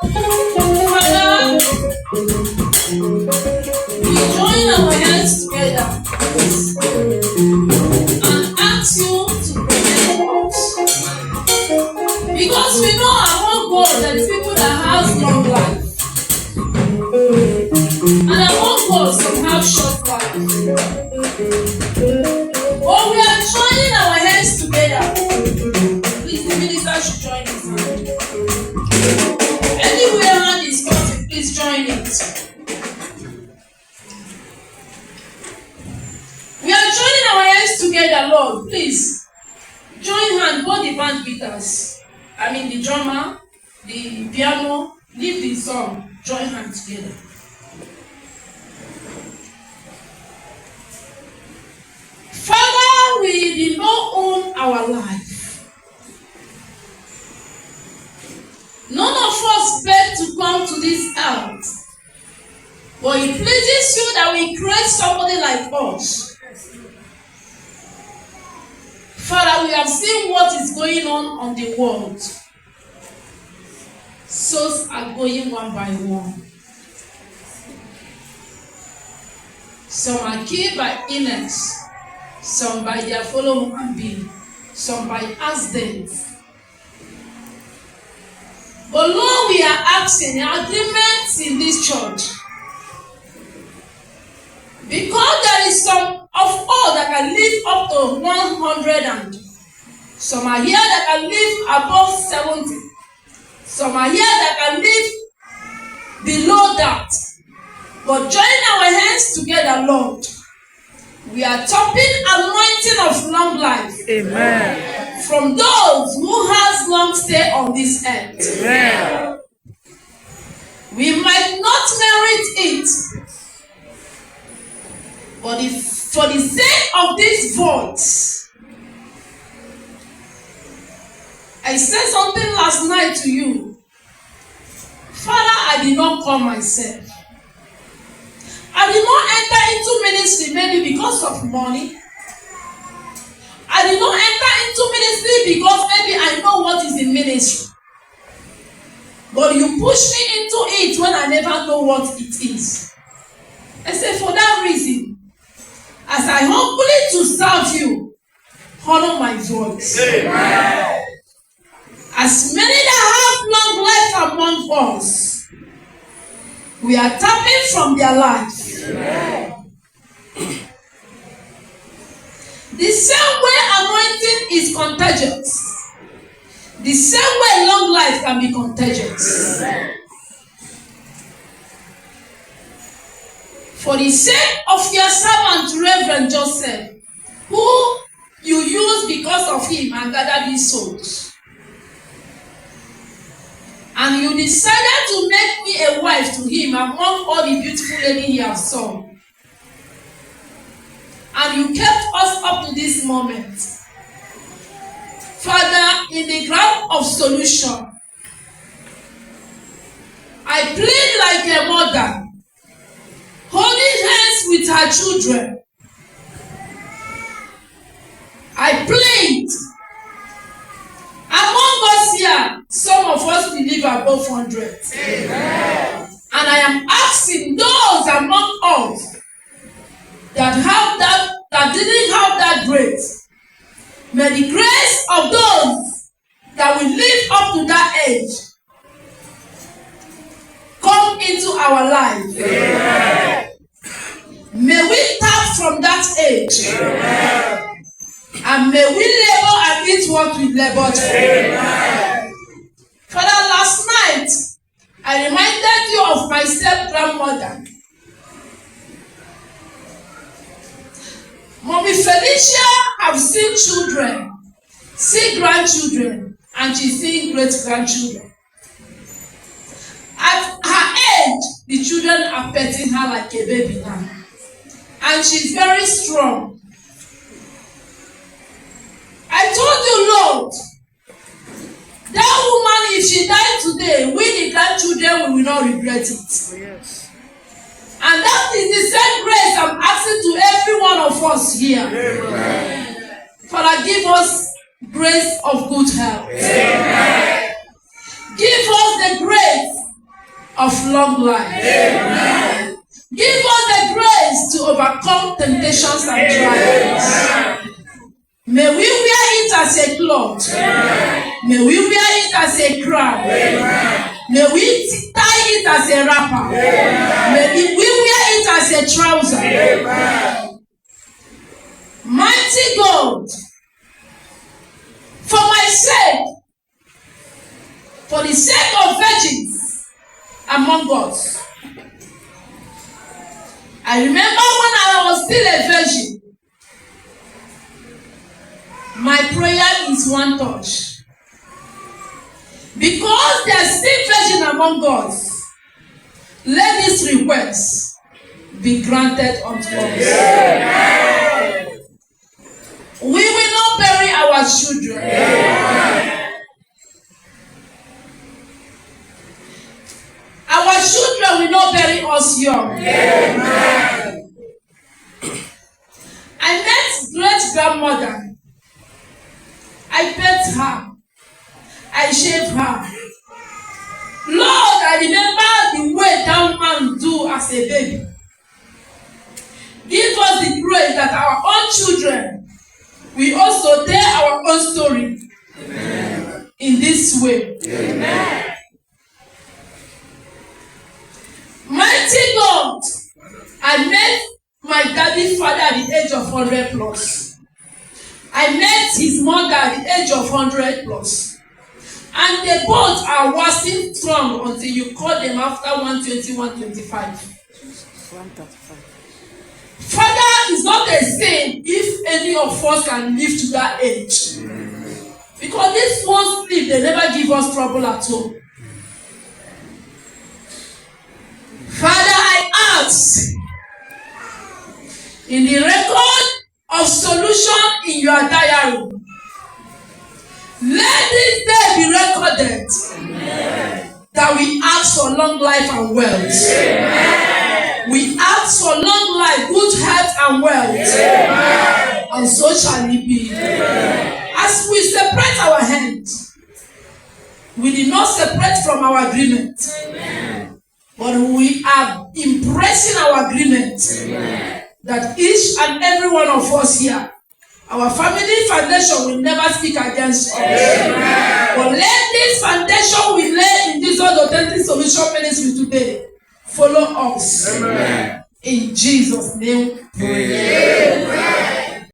Father, we join our hands together and ask you to protect us. Because we know among God there is people that have long life. And among God some have short life. But we are joining our hands together. Please, the minister should join his hand. Anywhere hand is cutting, please join it. We are joining our hands together, Lord. Please join hand, both the band beaters. I mean the drummer, the piano, leave the song. Join hands together. Father, we did not own our life. None of us begged to come to this earth. But it pleases you that we create somebody like us. Father, we have seen what is going on the world. Souls are going one by one. Some are killed by illness, some by their fellow human being, some by accidents. But Lord, we are asking agreements in this church. Because there is some of all that can live up to 100 and some are here that can live above 70. Some are here that can live below that. But join our hands together, Lord. We are tapping anointing of long life. Amen. From those who has long stay on this earth. Amen. We might not merit it, but for the sake of this voice, I said something last night to you. Father, I did not call myself. I did not enter into ministry maybe because of money. I did not enter into ministry because maybe I know what is in ministry. But you push me into it when I never know what it is. I say for that reason, as I humbly to serve you, honor my voice. Amen. As many that have long life among us, we are tapping from their life. Amen. The same way anointing is contagious, the same way long life can be contagious. Amen. For the sake of your servant, Reverend Joseph, who you used because of him and gathered these souls, and you decided to make me a wife to him among all the beautiful ladies he has saw. And you kept us up to this moment. Father, in the ground of solution, I plead like a mother, holding hands with her children. I plead. Among us here, some of us believe above 100. Amen. And I am asking those among us that didn't have that grace. May the grace of those that will live up to that age come into our life. Amen. May we tap from that age. Amen. And may we labor and eat what we labored for. Amen. Father, last night, I reminded you of my step-grandmother. Mommy Felicia have seen children, see grandchildren, and she's seeing great-grandchildren. At her age, the children are petting her like a baby now. And she's very strong. I told you, Lord, that woman, if she died today, we the grandchildren will not regret it. Oh, yes. And that is the same grace I'm asking to every one of us here. Amen. Father, give us grace of good health. Amen. Give us the grace of long life. Amen. Give us the grace to overcome temptations and trials. May we wear it as a cloth. Amen. May we wear it as a crown. Amen. May we tie it as a wrapper. Amen. May we wear it as a trouser. Amen. Mighty God, for my sake, for the sake of virgins among us. I remember when I was still a virgin, my prayer is one touch. Because there are still virgin among us, let this request be granted unto us. Yeah. We will not bury our children. Yeah. Our children will not bury us young. Yeah. I met great-grandmother. I pet her. I shave her. Lord, I remember the way that man do as a baby. Give us the grace that our own children will also tell our own story. Amen. In this way. Amen. Mighty God, I met my daddy's father at the age of 100 plus. I met his mother at the age of 100 plus. And they both are wasting strong until you call them after 120, 125. 135. Father is not the same if any of us can live to that age. Because this one sleep, they never give us trouble at all. Father, I ask in the record of solution in your diary, let this day be recorded. Amen. That we ask for long life and wealth. Amen. We ask for long life, good health and wealth. Amen. And so shall it be. Amen. As we separate our hands, we did not separate from our agreement. Amen. But we are impressing our agreement. Amen. That each and every one of us here, our family foundation will never speak against us. Amen. But let this foundation we lay in this authentic solution ministry today follow us. Amen. In Jesus' name. Amen.